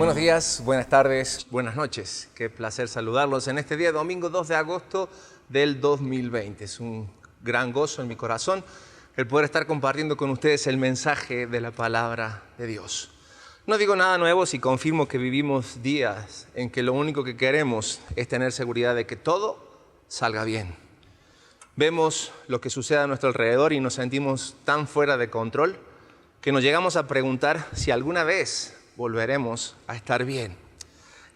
Buenos días, buenas tardes, buenas noches. Qué placer saludarlos en este día, domingo 2 de agosto del 2020. Es un gran gozo en mi corazón el poder estar compartiendo con ustedes el mensaje de la palabra de Dios. No digo nada nuevo si confirmo que vivimos días en que lo único que queremos es tener seguridad de que todo salga bien. Vemos lo que sucede a nuestro alrededor y nos sentimos tan fuera de control que nos llegamos a preguntar si alguna vez volveremos a estar bien.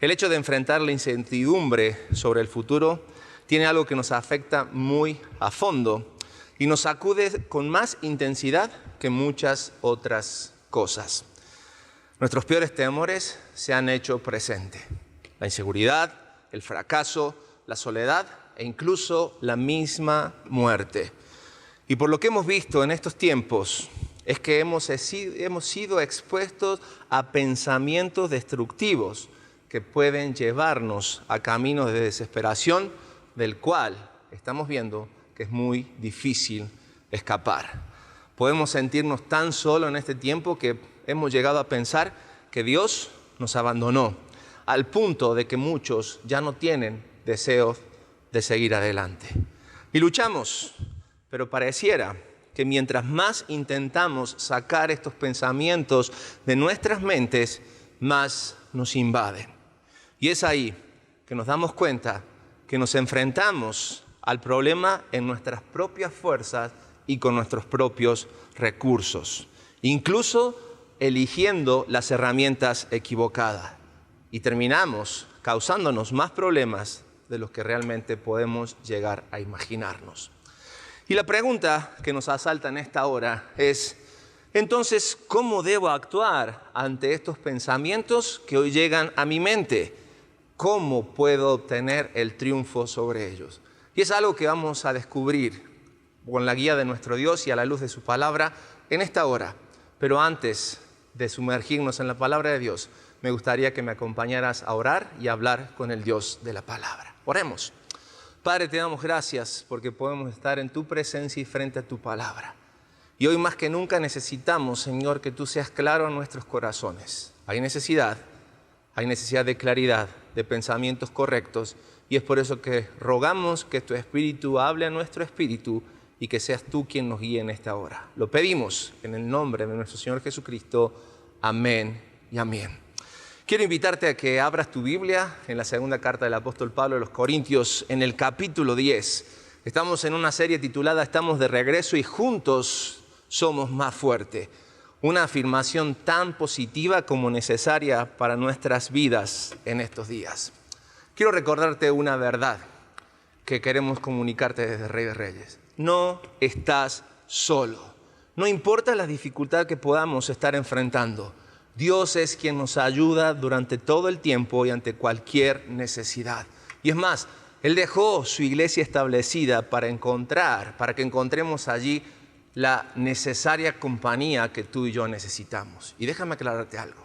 El hecho de enfrentar la incertidumbre sobre el futuro tiene algo que nos afecta muy a fondo y nos sacude con más intensidad que muchas otras cosas. Nuestros peores temores se han hecho presente. La inseguridad, el fracaso, la soledad e incluso la misma muerte. Y por lo que hemos visto en estos tiempos, es que hemos sido expuestos a pensamientos destructivos que pueden llevarnos a caminos de desesperación del cual estamos viendo que es muy difícil escapar. Podemos sentirnos tan solos en este tiempo que hemos llegado a pensar que Dios nos abandonó, al punto de que muchos ya no tienen deseos de seguir adelante. Y luchamos, pero pareciera que mientras más intentamos sacar estos pensamientos de nuestras mentes, más nos invaden. Y es ahí que nos damos cuenta que nos enfrentamos al problema en nuestras propias fuerzas y con nuestros propios recursos, incluso eligiendo las herramientas equivocadas. Y terminamos causándonos más problemas de los que realmente podemos llegar a imaginarnos. Y la pregunta que nos asalta en esta hora es, entonces, ¿cómo debo actuar ante estos pensamientos que hoy llegan a mi mente? ¿Cómo puedo obtener el triunfo sobre ellos? Y es algo que vamos a descubrir con la guía de nuestro Dios y a la luz de su palabra en esta hora. Pero antes de sumergirnos en la palabra de Dios, me gustaría que me acompañaras a orar y a hablar con el Dios de la palabra. Oremos. Padre, te damos gracias porque podemos estar en tu presencia y frente a tu palabra. Y hoy más que nunca necesitamos, Señor, que tú seas claro en nuestros corazones. Hay necesidad de claridad, de pensamientos correctos. Y es por eso que rogamos que tu Espíritu hable a nuestro espíritu y que seas tú quien nos guíe en esta hora. Lo pedimos en el nombre de nuestro Señor Jesucristo. Amén y amén. Quiero invitarte a que abras tu Biblia en la segunda carta del apóstol Pablo a los Corintios, en el capítulo 10. Estamos en una serie titulada Estamos de regreso y juntos somos más fuertes. Una afirmación tan positiva como necesaria para nuestras vidas en estos días. Quiero recordarte una verdad que queremos comunicarte desde Rey de Reyes. No estás solo. No importa la dificultad que podamos estar enfrentando. Dios es quien nos ayuda durante todo el tiempo y ante cualquier necesidad. Y es más, Él dejó su iglesia establecida para que encontremos allí la necesaria compañía que tú y yo necesitamos. Y déjame aclararte algo.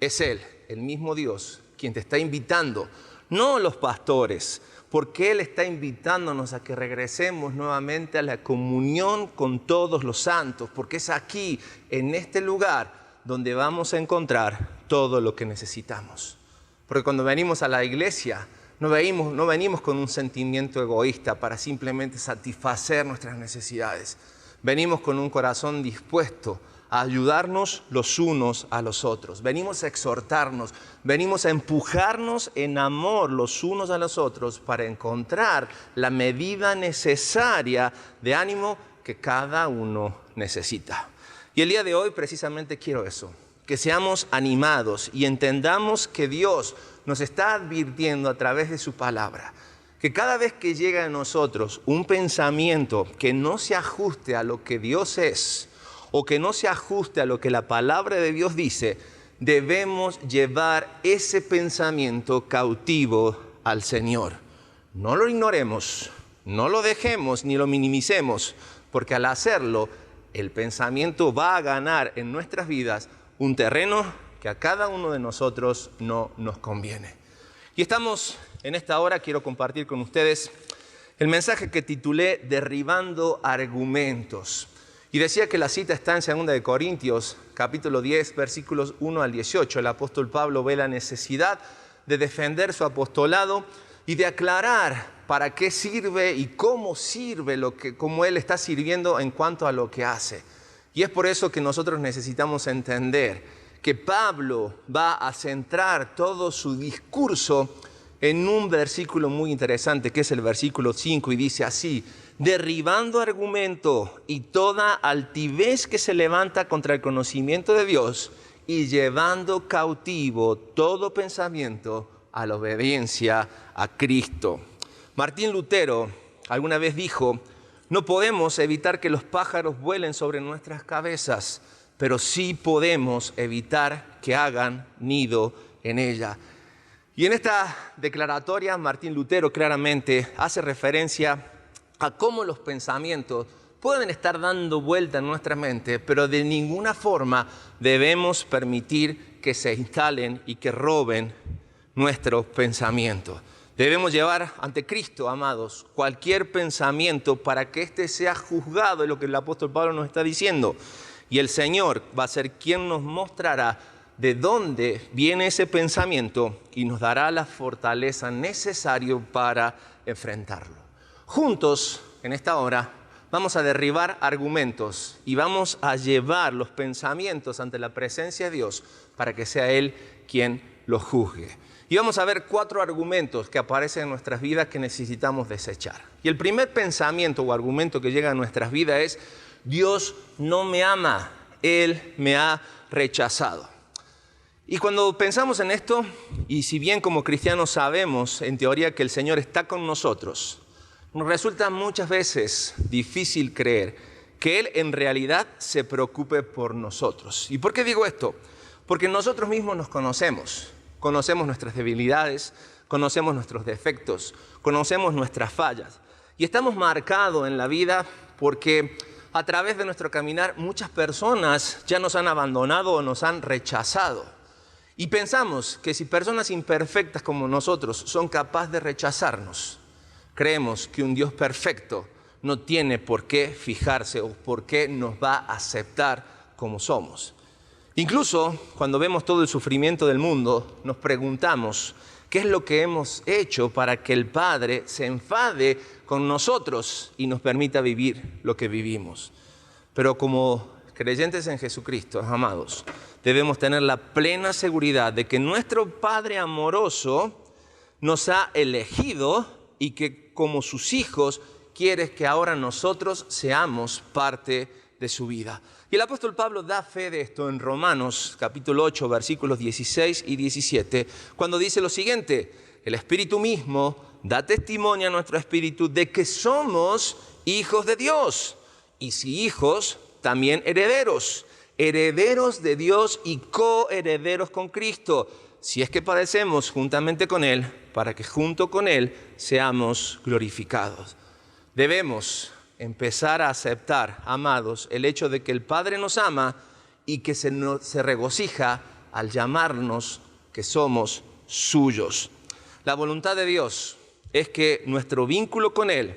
Es Él, el mismo Dios, quien te está invitando, no los pastores, porque Él está invitándonos a que regresemos nuevamente a la comunión con todos los santos, porque es aquí, en este lugar, donde vamos a encontrar todo lo que necesitamos. Porque cuando venimos a la iglesia, no venimos con un sentimiento egoísta para simplemente satisfacer nuestras necesidades. Venimos con un corazón dispuesto a ayudarnos los unos a los otros. Venimos a exhortarnos, venimos a empujarnos en amor los unos a los otros para encontrar la medida necesaria de ánimo que cada uno necesita. Y el día de hoy precisamente quiero eso, que seamos animados y entendamos que Dios nos está advirtiendo a través de su palabra, que cada vez que llega a nosotros un pensamiento que no se ajuste a lo que Dios es o que no se ajuste a lo que la palabra de Dios dice, debemos llevar ese pensamiento cautivo al Señor. No lo ignoremos, no lo dejemos ni lo minimicemos, porque al hacerlo, el pensamiento va a ganar en nuestras vidas un terreno que a cada uno de nosotros no nos conviene. Y estamos en esta hora, quiero compartir con ustedes el mensaje que titulé Derribando Argumentos. Y decía que la cita está en 2 de Corintios, capítulo 10, versículos 1 al 18. El apóstol Pablo ve la necesidad de defender su apostolado y de aclarar para qué sirve y cómo sirve, cómo él está sirviendo en cuanto a lo que hace. Y es por eso que nosotros necesitamos entender que Pablo va a centrar todo su discurso en un versículo muy interesante, que es el versículo 5, y dice así: derribando argumento y toda altivez que se levanta contra el conocimiento de Dios y llevando cautivo todo pensamiento a la obediencia a Cristo. Martín Lutero alguna vez dijo: no podemos evitar que los pájaros vuelen sobre nuestras cabezas, pero sí podemos evitar que hagan nido en ella. Y en esta declaratoria Martín Lutero claramente hace referencia a cómo los pensamientos pueden estar dando vuelta en nuestra mente, pero de ninguna forma debemos permitir que se instalen y que roben nuestros pensamientos. Debemos llevar ante Cristo, amados, cualquier pensamiento para que éste sea juzgado, es lo que el apóstol Pablo nos está diciendo. Y el Señor va a ser quien nos mostrará de dónde viene ese pensamiento y nos dará la fortaleza necesaria para enfrentarlo. Juntos, en esta hora, vamos a derribar argumentos y vamos a llevar los pensamientos ante la presencia de Dios para que sea Él quien los juzgue. Y vamos a ver 4 argumentos que aparecen en nuestras vidas que necesitamos desechar. Y el primer pensamiento o argumento que llega a nuestras vidas es: Dios no me ama, Él me ha rechazado. Y cuando pensamos en esto, y si bien como cristianos sabemos en teoría que el Señor está con nosotros, nos resulta muchas veces difícil creer que Él en realidad se preocupe por nosotros. ¿Y por qué digo esto? Porque nosotros mismos nos conocemos. Conocemos nuestras debilidades, conocemos nuestros defectos, conocemos nuestras fallas. Y estamos marcados en la vida porque a través de nuestro caminar muchas personas ya nos han abandonado o nos han rechazado. Y pensamos que si personas imperfectas como nosotros son capaces de rechazarnos, creemos que un Dios perfecto no tiene por qué fijarse o por qué nos va a aceptar como somos. Incluso cuando vemos todo el sufrimiento del mundo, nos preguntamos qué es lo que hemos hecho para que el Padre se enfade con nosotros y nos permita vivir lo que vivimos. Pero como creyentes en Jesucristo, amados, debemos tener la plena seguridad de que nuestro Padre amoroso nos ha elegido y que como sus hijos quiere que ahora nosotros seamos parte de su vida. Y el apóstol Pablo da fe de esto en Romanos capítulo 8, versículos 16 y 17, cuando dice lo siguiente: el Espíritu mismo da testimonio a nuestro espíritu de que somos hijos de Dios, y si hijos, también herederos, herederos de Dios y coherederos con Cristo, si es que padecemos juntamente con Él, para que junto con Él seamos glorificados. Debemos empezar a aceptar, amados, el hecho de que el Padre nos ama y que se regocija al llamarnos que somos suyos. La voluntad de Dios es que nuestro vínculo con Él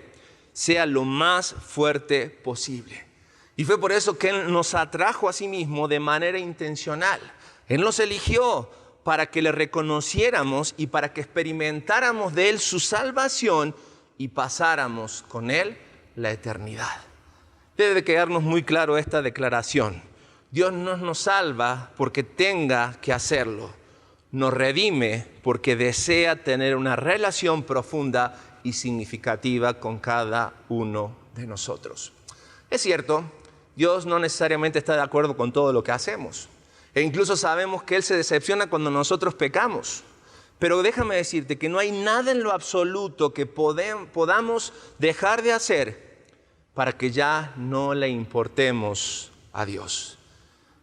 sea lo más fuerte posible. Y fue por eso que Él nos atrajo a sí mismo de manera intencional. Él nos eligió para que le reconociéramos y para que experimentáramos de Él su salvación y pasáramos con Él la eternidad. Debe quedarnos muy claro esta declaración. Dios no nos salva porque tenga que hacerlo. Nos redime porque desea tener una relación profunda y significativa con cada uno de nosotros. Es cierto, Dios no necesariamente está de acuerdo con todo lo que hacemos. E incluso sabemos que Él se decepciona cuando nosotros pecamos. Pero déjame decirte que no hay nada en lo absoluto que podamos dejar de hacer para que ya no le importemos a Dios.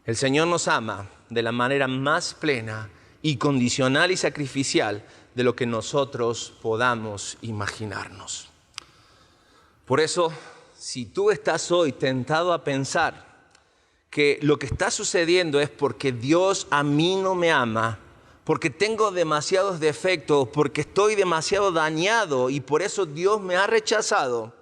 El Señor nos ama de la manera más plena y condicional y sacrificial de lo que nosotros podamos imaginarnos. Por eso, si tú estás hoy tentado a pensar que lo que está sucediendo es porque Dios a mí no me ama, porque tengo demasiados defectos, porque estoy demasiado dañado y por eso Dios me ha rechazado,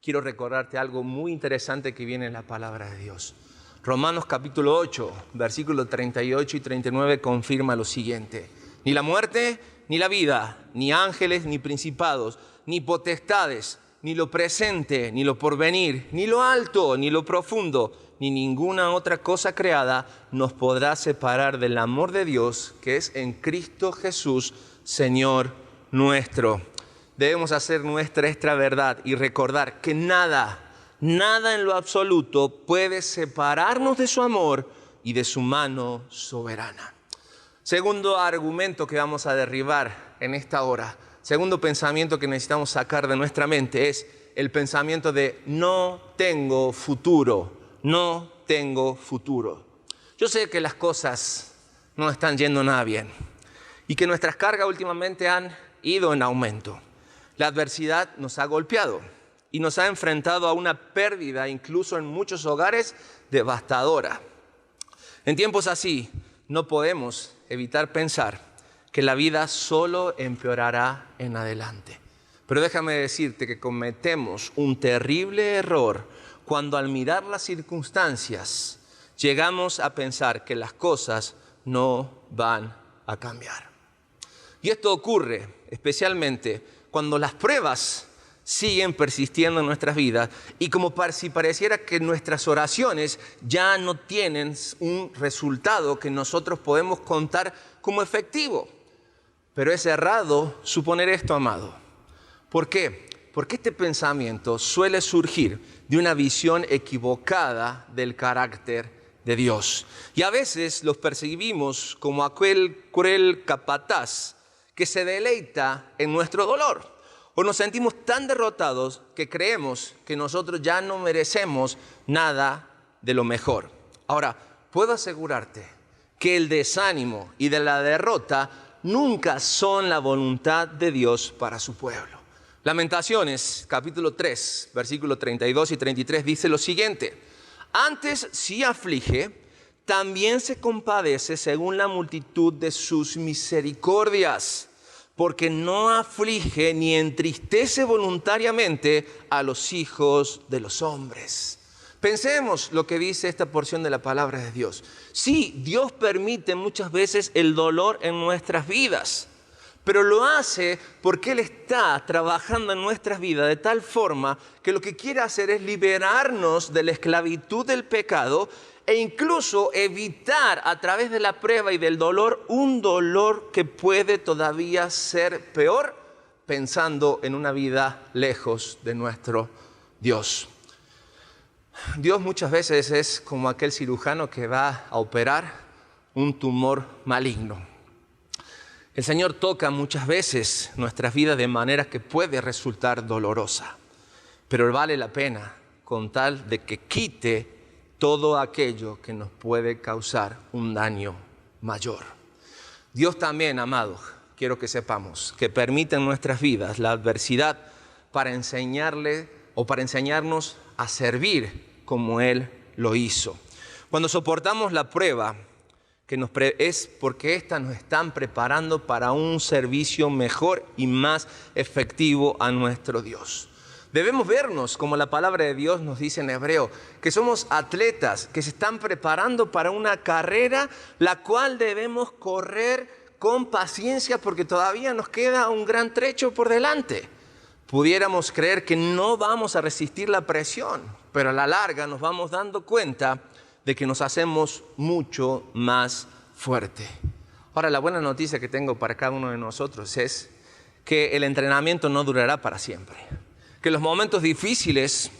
quiero recordarte algo muy interesante que viene en la palabra de Dios. Romanos capítulo 8, versículos 38 y 39 confirma lo siguiente. Ni la muerte, ni la vida, ni ángeles, ni principados, ni potestades, ni lo presente, ni lo porvenir, ni lo alto, ni lo profundo, ni ninguna otra cosa creada nos podrá separar del amor de Dios que es en Cristo Jesús, Señor nuestro. Debemos hacer nuestra esta verdad y recordar que nada en lo absoluto puede separarnos de su amor y de su mano soberana. Segundo argumento que vamos a derribar en esta hora, segundo pensamiento que necesitamos sacar de nuestra mente es el pensamiento de no tengo futuro, no tengo futuro. Yo sé que las cosas no están yendo nada bien y que nuestras cargas últimamente han ido en aumento. La adversidad nos ha golpeado y nos ha enfrentado a una pérdida, incluso en muchos hogares, devastadora. En tiempos así, no podemos evitar pensar que la vida solo empeorará en adelante. Pero déjame decirte que cometemos un terrible error cuando al mirar las circunstancias llegamos a pensar que las cosas no van a cambiar. Y esto ocurre especialmente cuando las pruebas siguen persistiendo en nuestras vidas y como si pareciera que nuestras oraciones ya no tienen un resultado que nosotros podemos contar como efectivo. Pero es errado suponer esto, amado. ¿Por qué? Porque este pensamiento suele surgir de una visión equivocada del carácter de Dios. Y a veces los percibimos como aquel cruel capataz que se deleita en nuestro dolor. O nos sentimos tan derrotados que creemos que nosotros ya no merecemos nada de lo mejor. Ahora, puedo asegurarte que el desánimo y de la derrota nunca son la voluntad de Dios para su pueblo. Lamentaciones, capítulo 3, versículos 32 y 33 dice lo siguiente. Antes sí aflige, también se compadece según la multitud de sus misericordias, porque no aflige ni entristece voluntariamente a los hijos de los hombres. Pensemos lo que dice esta porción de la palabra de Dios. Sí, Dios permite muchas veces el dolor en nuestras vidas, pero lo hace porque Él está trabajando en nuestras vidas de tal forma que lo que quiere hacer es liberarnos de la esclavitud del pecado e incluso evitar a través de la prueba y del dolor un dolor que puede todavía ser peor pensando en una vida lejos de nuestro Dios. Dios muchas veces es como aquel cirujano que va a operar un tumor maligno. El Señor toca muchas veces nuestras vidas de manera que puede resultar dolorosa, pero vale la pena con tal de que quite todo aquello que nos puede causar un daño mayor. Dios también, amados, quiero que sepamos que permite en nuestras vidas la adversidad para enseñarle o para enseñarnos a servir como Él lo hizo. Cuando soportamos la prueba, es porque éstas nos están preparando para un servicio mejor y más efectivo a nuestro Dios. Debemos vernos, como la palabra de Dios nos dice en hebreo, que somos atletas que se están preparando para una carrera la cual debemos correr con paciencia porque todavía nos queda un gran trecho por delante. Pudiéramos creer que no vamos a resistir la presión, pero a la larga nos vamos dando cuenta de que nos hacemos mucho más fuerte. Ahora, la buena noticia que tengo para cada uno de nosotros es que el entrenamiento no durará para siempre. Que los momentos difíciles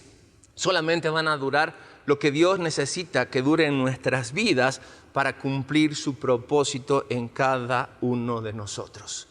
solamente van a durar lo que Dios necesita que dure en nuestras vidas para cumplir su propósito en cada uno de nosotros.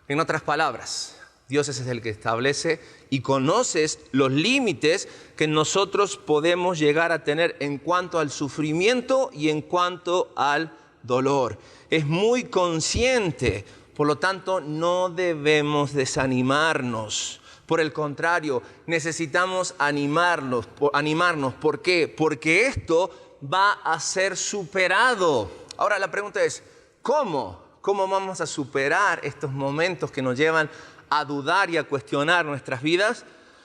En otras palabras, Dios es el que establece y conoce los límites que nosotros podemos llegar a tener en cuanto al sufrimiento y en cuanto al dolor. Es muy consciente, por lo tanto no debemos desanimarnos. Por el contrario, necesitamos animarnos. ¿Por qué? Porque esto va a ser superado. Ahora la pregunta es, ¿cómo? ¿Cómo vamos a superar estos momentos que nos llevan a dudar y a cuestionar nuestras vidas?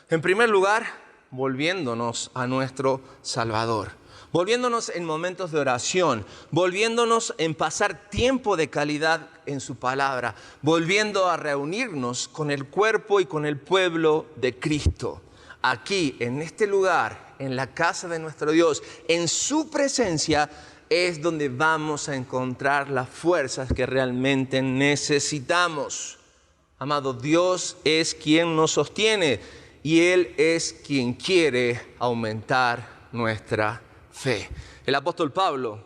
En primer lugar, volviéndonos a nuestro Salvador, volviéndonos en momentos de oración, volviéndonos en pasar tiempo de calidad en su palabra, volviendo a reunirnos con el cuerpo y con el pueblo de Cristo. Aquí, en este lugar, en la casa de nuestro Dios, en su presencia, es donde vamos a encontrar las fuerzas que realmente necesitamos. Amado, Dios es quien nos sostiene y Él es quien quiere aumentar nuestra fe. El apóstol Pablo,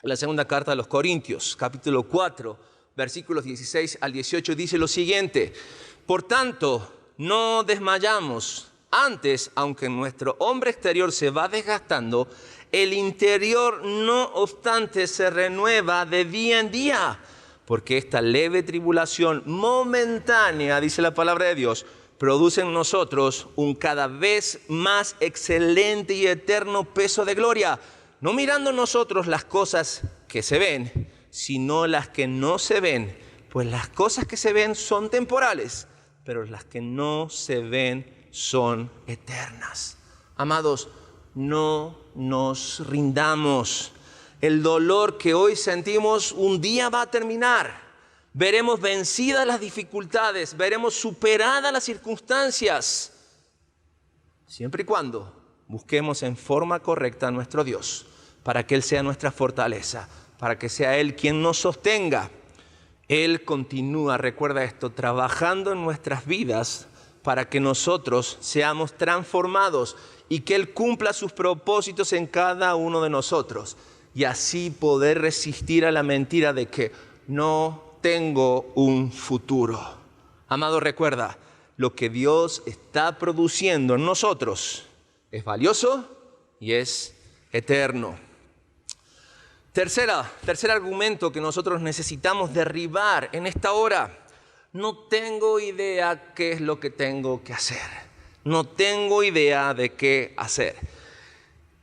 en la segunda carta a los Corintios, capítulo 4, versículos 16 al 18, dice lo siguiente: por tanto, no desmayamos. Antes, aunque nuestro hombre exterior se va desgastando, el interior no obstante se renueva de día en día, porque esta leve tribulación momentánea, dice la palabra de Dios, produce en nosotros un cada vez más excelente y eterno peso de gloria, no mirando nosotros las cosas que se ven, sino las que no se ven, pues las cosas que se ven son temporales, pero las que no se ven son eternas. Amados, no nos rindamos. El dolor que hoy sentimos un día va a terminar. Veremos vencidas las dificultades, veremos superadas las circunstancias, siempre y cuando busquemos en forma correcta a nuestro Dios, para que Él sea nuestra fortaleza, para que sea Él quien nos sostenga. Él continúa, recuerda esto, trabajando en nuestras vidas para que nosotros seamos transformados y que Él cumpla sus propósitos en cada uno de nosotros. Y así poder resistir a la mentira de que no tengo un futuro. Amado, recuerda, lo que Dios está produciendo en nosotros es valioso y es eterno. Tercer argumento que nosotros necesitamos derribar en esta hora: no tengo idea qué es lo que tengo que hacer. No tengo idea de qué hacer.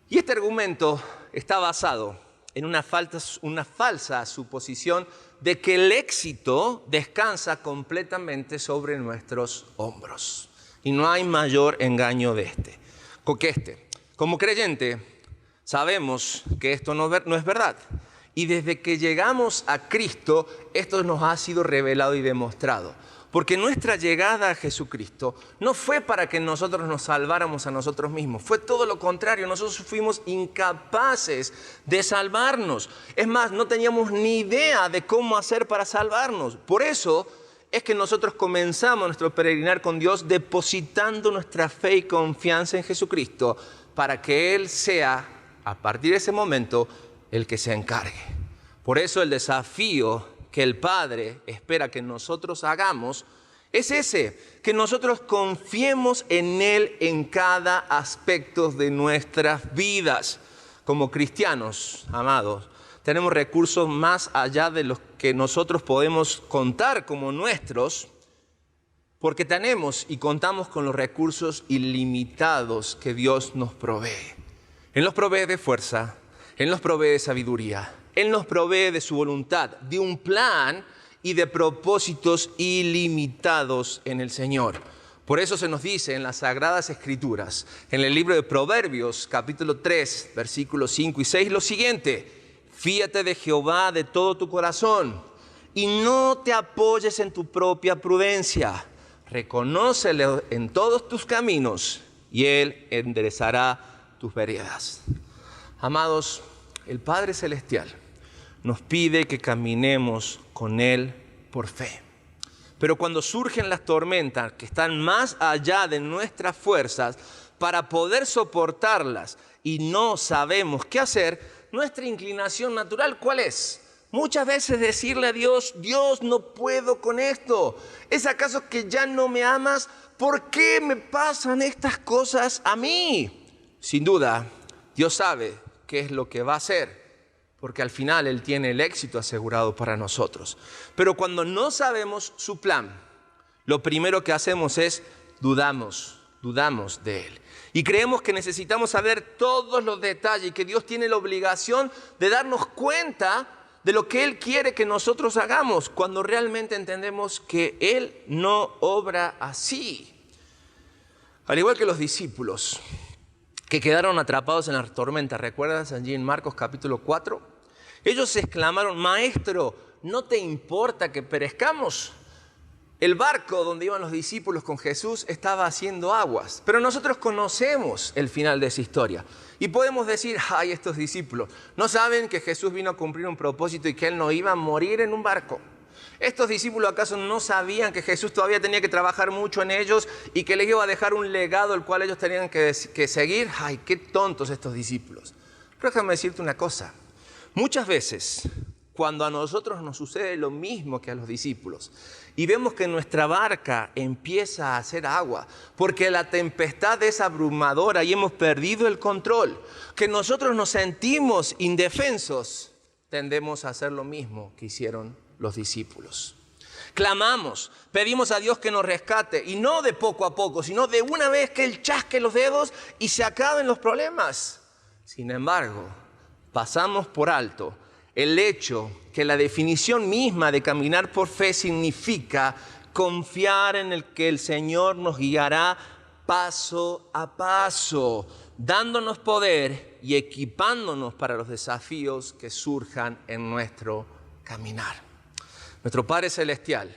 Y este argumento está basado en una falsa suposición de que el éxito descansa completamente sobre nuestros hombros. Y no hay mayor engaño de este. Como creyente, sabemos que esto no es verdad. Y desde que llegamos a Cristo, esto nos ha sido revelado y demostrado. Porque nuestra llegada a Jesucristo no fue para que nosotros nos salváramos a nosotros mismos. Fue todo lo contrario. Nosotros fuimos incapaces de salvarnos. Es más, no teníamos ni idea de cómo hacer para salvarnos. Por eso es que nosotros comenzamos nuestro peregrinar con Dios depositando nuestra fe y confianza en Jesucristo, para que Él sea, a partir de ese momento, el que se encargue. Por eso el desafío que el Padre espera que nosotros hagamos es ese, que nosotros confiemos en Él en cada aspecto de nuestras vidas. Como cristianos, amados, tenemos recursos más allá de los que nosotros podemos contar como nuestros, porque tenemos y contamos con los recursos ilimitados que Dios nos provee. Él nos provee de fuerza, Él nos provee de sabiduría, Él nos provee de su voluntad, de un plan y de propósitos ilimitados en el Señor. Por eso se nos dice en las Sagradas Escrituras, en el libro de Proverbios, capítulo 3, versículos 5 y 6, lo siguiente: fíate de Jehová de todo tu corazón y no te apoyes en tu propia prudencia. Reconócele en todos tus caminos y Él enderezará tus veredas. Amados, el Padre Celestial nos pide que caminemos con Él por fe. Pero cuando surgen las tormentas que están más allá de nuestras fuerzas, para poder soportarlas y no sabemos qué hacer, nuestra inclinación natural, ¿cuál es? Muchas veces decirle a Dios: Dios, no puedo con esto. ¿Es acaso que ya no me amas? ¿Por qué me pasan estas cosas a mí? Sin duda, Dios sabe qué es lo que va a hacer, porque al final Él tiene el éxito asegurado para nosotros. Pero cuando no sabemos su plan, lo primero que hacemos es dudamos de Él. Y creemos que necesitamos saber todos los detalles y que Dios tiene la obligación de darnos cuenta de lo que Él quiere que nosotros hagamos, cuando realmente entendemos que Él no obra así. Al igual que los discípulos que quedaron atrapados en la tormenta, ¿recuerdas allí en Marcos capítulo 4? Ellos exclamaron: Maestro, ¿no te importa que perezcamos? El barco donde iban los discípulos con Jesús estaba haciendo aguas, pero nosotros conocemos el final de esa historia. Y podemos decir: ay, estos discípulos no saben que Jesús vino a cumplir un propósito y que Él no iba a morir en un barco. ¿Estos discípulos acaso no sabían que Jesús todavía tenía que trabajar mucho en ellos y que les iba a dejar un legado el cual ellos tenían que seguir? Ay, qué tontos estos discípulos. Pero déjame decirte una cosa. Muchas veces, cuando a nosotros nos sucede lo mismo que a los discípulos y vemos que nuestra barca empieza a hacer agua porque la tempestad es abrumadora y hemos perdido el control, que nosotros nos sentimos indefensos, tendemos a hacer lo mismo que hicieron los discípulos. Clamamos, pedimos a Dios que nos rescate, y no de poco a poco, sino de una vez que Él chasque los dedos y se acaben los problemas. Sin embargo, pasamos por alto el hecho que la definición misma de caminar por fe significa confiar en el que el Señor nos guiará paso a paso, dándonos poder y equipándonos para los desafíos que surjan en nuestro caminar. Nuestro Padre Celestial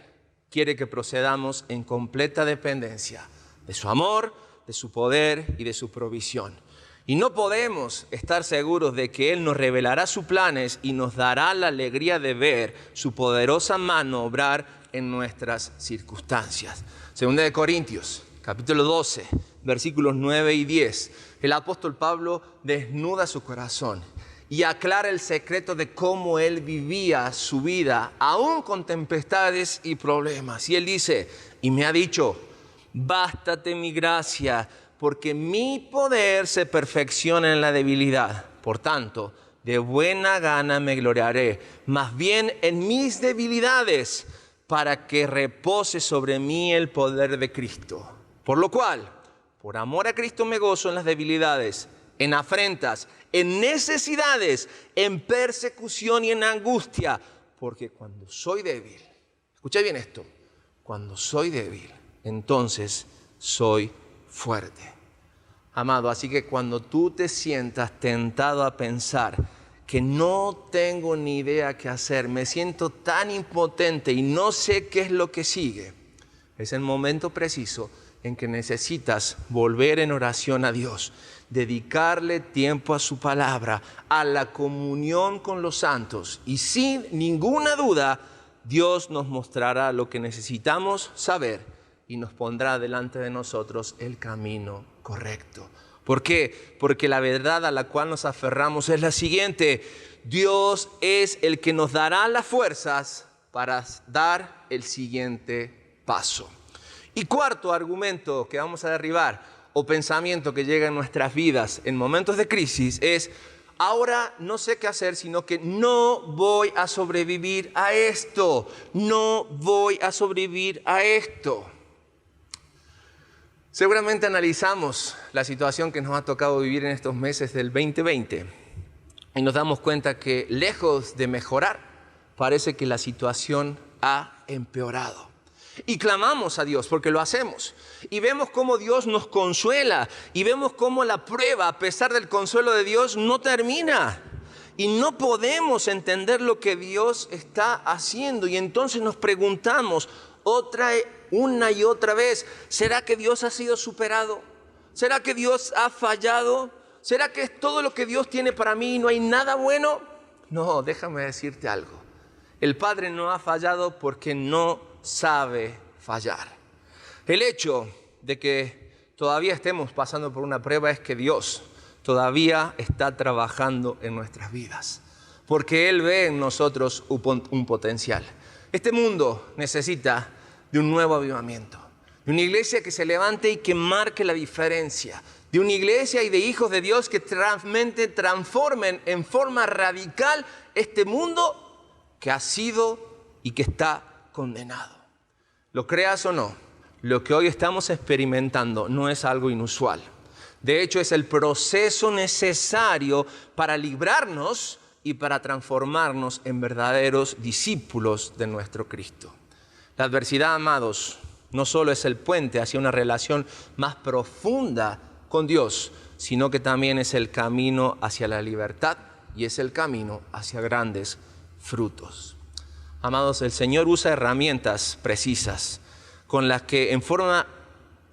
quiere que procedamos en completa dependencia de su amor, de su poder y de su provisión. Y no podemos estar seguros de que Él nos revelará sus planes y nos dará la alegría de ver su poderosa mano obrar en nuestras circunstancias. Segunda de Corintios, capítulo 12, versículos 9 y 10. El apóstol Pablo desnuda su corazón y aclara el secreto de cómo él vivía su vida, aún con tempestades y problemas. Y él dice: y me ha dicho, bástate mi gracia, porque mi poder se perfecciona en la debilidad. Por tanto, de buena gana me gloriaré, más bien en mis debilidades, para que repose sobre mí el poder de Cristo. Por lo cual, por amor a Cristo me gozo en las debilidades, en afrentas, en necesidades, en persecución y en angustia, porque cuando soy débil, escucha bien esto, cuando soy débil, entonces soy fuerte. Amado, así que cuando tú te sientas tentado a pensar que no tengo ni idea qué hacer, me siento tan impotente y no sé qué es lo que sigue, es el momento preciso en que necesitas volver en oración a Dios, dedicarle tiempo a su palabra, a la comunión con los santos, y sin ninguna duda Dios nos mostrará lo que necesitamos saber y nos pondrá delante de nosotros el camino correcto. ¿Por qué? Porque la verdad a la cual nos aferramos es la siguiente: Dios es el que nos dará las fuerzas para dar el siguiente paso. Y cuarto argumento que vamos a derribar, o pensamiento que llega en nuestras vidas en momentos de crisis, es: ahora no sé qué hacer, sino que no voy a sobrevivir a esto. No voy a sobrevivir a esto. Seguramente analizamos la situación que nos ha tocado vivir en estos meses del 2020 y nos damos cuenta que, lejos de mejorar, parece que la situación ha empeorado. Y clamamos a Dios porque lo hacemos. Y vemos cómo Dios nos consuela. Y vemos cómo la prueba, a pesar del consuelo de Dios, no termina. Y no podemos entender lo que Dios está haciendo. Y entonces nos preguntamos una y otra vez: ¿será que Dios ha sido superado? ¿Será que Dios ha fallado? ¿Será que es todo lo que Dios tiene para mí y no hay nada bueno? No, déjame decirte algo. El Padre no ha fallado porque no sabe fallar. El hecho de que todavía estemos pasando por una prueba es que Dios todavía está trabajando en nuestras vidas, porque Él ve en nosotros un potencial. Este mundo necesita de un nuevo avivamiento, de una iglesia que se levante y que marque la diferencia, de una iglesia y de hijos de Dios que realmente transformen en forma radical este mundo que ha sido y que está condenado. Lo creas o no, lo que hoy estamos experimentando no es algo inusual. De hecho, es el proceso necesario para librarnos y para transformarnos en verdaderos discípulos de nuestro Cristo. La adversidad, amados, No solo es el puente hacia una relación más profunda con Dios, sino que también es el camino hacia la libertad y es el camino hacia grandes frutos. Amados, el Señor usa herramientas precisas con las que en forma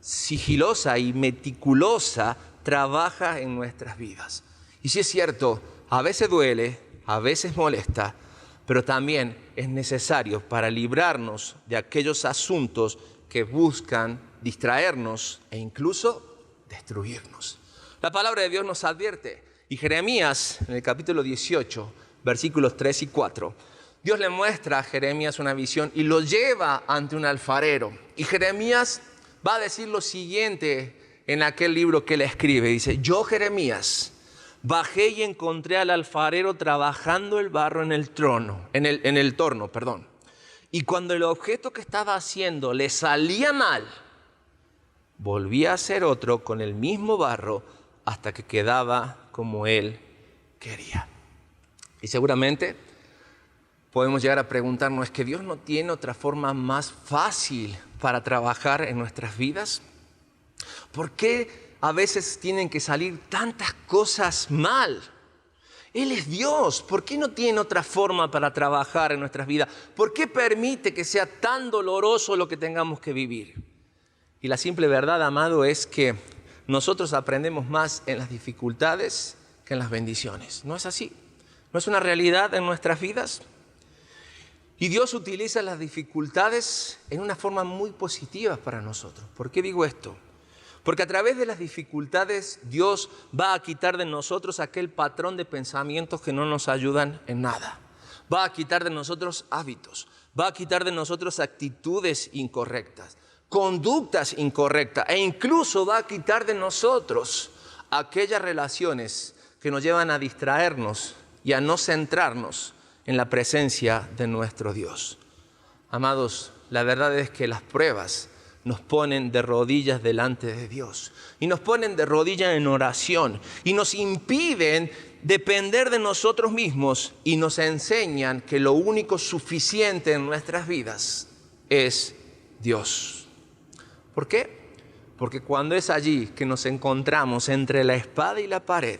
sigilosa y meticulosa trabaja en nuestras vidas. Y sí es cierto, a veces duele, a veces molesta, pero también es necesario para librarnos de aquellos asuntos que buscan distraernos e incluso destruirnos. La palabra de Dios nos advierte, y Jeremías, en el capítulo 18, versículos 3 y 4, Dios le muestra a Jeremías una visión y lo lleva ante un alfarero. Y Jeremías va a decir lo siguiente en aquel libro que él escribe. Dice, yo, Jeremías, bajé y encontré al alfarero trabajando el barro en el torno. Y cuando el objeto que estaba haciendo le salía mal, volvía a hacer otro con el mismo barro hasta que quedaba como él quería. Y seguramente podemos llegar a preguntarnos, ¿es que Dios no tiene otra forma más fácil para trabajar en nuestras vidas? ¿Por qué a veces tienen que salir tantas cosas mal? Él es Dios. ¿Por qué no tiene otra forma para trabajar en nuestras vidas? ¿Por qué permite que sea tan doloroso lo que tengamos que vivir? Y la simple verdad, amado, es que nosotros aprendemos más en las dificultades que en las bendiciones. ¿No es así? ¿No es una realidad en nuestras vidas? Y Dios utiliza las dificultades en una forma muy positiva para nosotros. ¿Por qué digo esto? Porque a través de las dificultades Dios va a quitar de nosotros aquel patrón de pensamientos que no nos ayudan en nada. Va a quitar de nosotros hábitos, va a quitar de nosotros actitudes incorrectas, conductas incorrectas e incluso va a quitar de nosotros aquellas relaciones que nos llevan a distraernos y a no centrarnos en la presencia de nuestro Dios. Amados, la verdad es que las pruebas nos ponen de rodillas delante de Dios y nos ponen de rodillas en oración y nos impiden depender de nosotros mismos y nos enseñan que lo único suficiente en nuestras vidas es Dios. ¿Por qué? Porque cuando es allí que nos encontramos entre la espada y la pared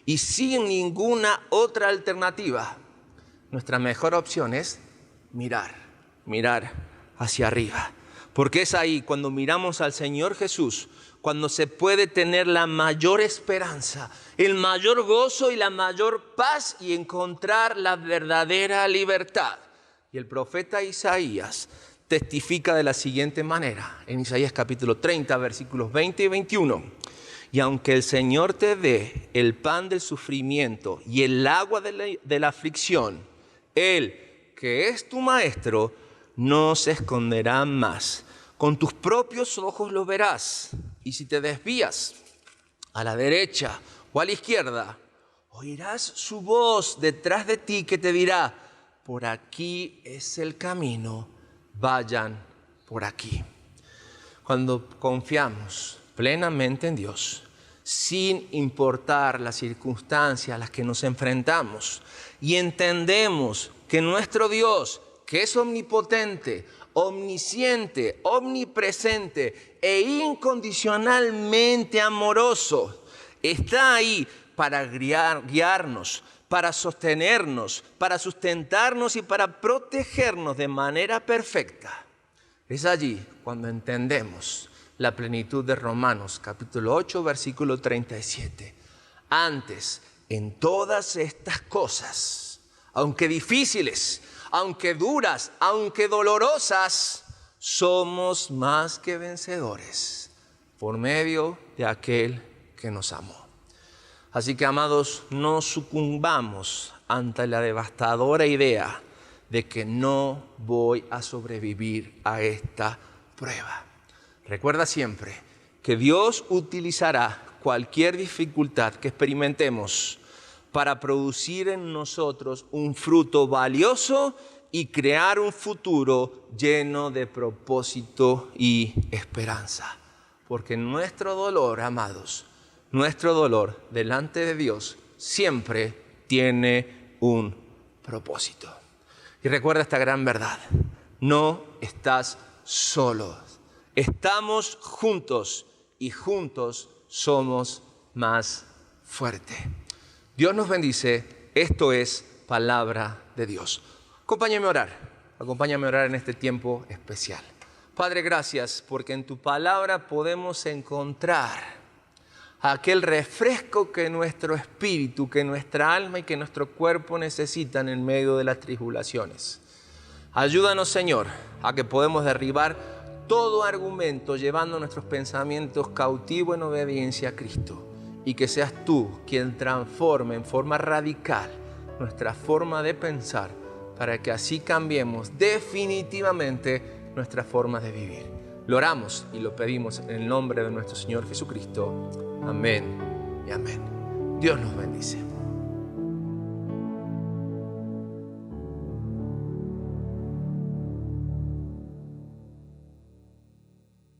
y sin ninguna otra alternativa, nuestra mejor opción es mirar hacia arriba. Porque es ahí cuando miramos al Señor Jesús, cuando se puede tener la mayor esperanza, el mayor gozo y la mayor paz y encontrar la verdadera libertad. Y el profeta Isaías testifica de la siguiente manera, en Isaías capítulo 30, versículos 20 y 21. Y aunque el Señor te dé el pan del sufrimiento y el agua de la aflicción, Él, que es tu maestro, no se esconderá más. Con tus propios ojos lo verás. Y si te desvías a la derecha o a la izquierda, oirás su voz detrás de ti que te dirá, por aquí es el camino, vayan por aquí. Cuando confiamos plenamente en Dios, sin importar las circunstancias a las que nos enfrentamos, y entendemos que nuestro Dios, que es omnipotente, omnisciente, omnipresente e incondicionalmente amoroso, está ahí para guiarnos, para sostenernos, para sustentarnos y para protegernos de manera perfecta. Es allí cuando entendemos la plenitud de Romanos, capítulo 8, versículo 37. Antes, en todas estas cosas, aunque difíciles, aunque duras, aunque dolorosas, somos más que vencedores por medio de aquel que nos amó. Así que, amados, no sucumbamos ante la devastadora idea de que no voy a sobrevivir a esta prueba. Recuerda siempre que Dios utilizará cualquier dificultad que experimentemos para producir en nosotros un fruto valioso y crear un futuro lleno de propósito y esperanza. Porque nuestro dolor, amados, nuestro dolor delante de Dios siempre tiene un propósito. Y recuerda esta gran verdad, no estás solo. Estamos juntos y juntos somos más fuertes. Dios nos bendice. Esto es palabra de Dios. Acompáñame a orar. Acompáñame a orar en este tiempo especial. Padre, gracias porque en tu palabra podemos encontrar aquel refresco que nuestro espíritu, que nuestra alma y que nuestro cuerpo necesitan en medio de las tribulaciones. Ayúdanos, Señor, a que podamos derribar todo argumento llevando nuestros pensamientos cautivos en obediencia a Cristo, y que seas tú quien transforme en forma radical nuestra forma de pensar, para que así cambiemos definitivamente nuestra forma de vivir. Lo oramos y lo pedimos en el nombre de nuestro Señor Jesucristo. Amén y amén. Dios nos bendice.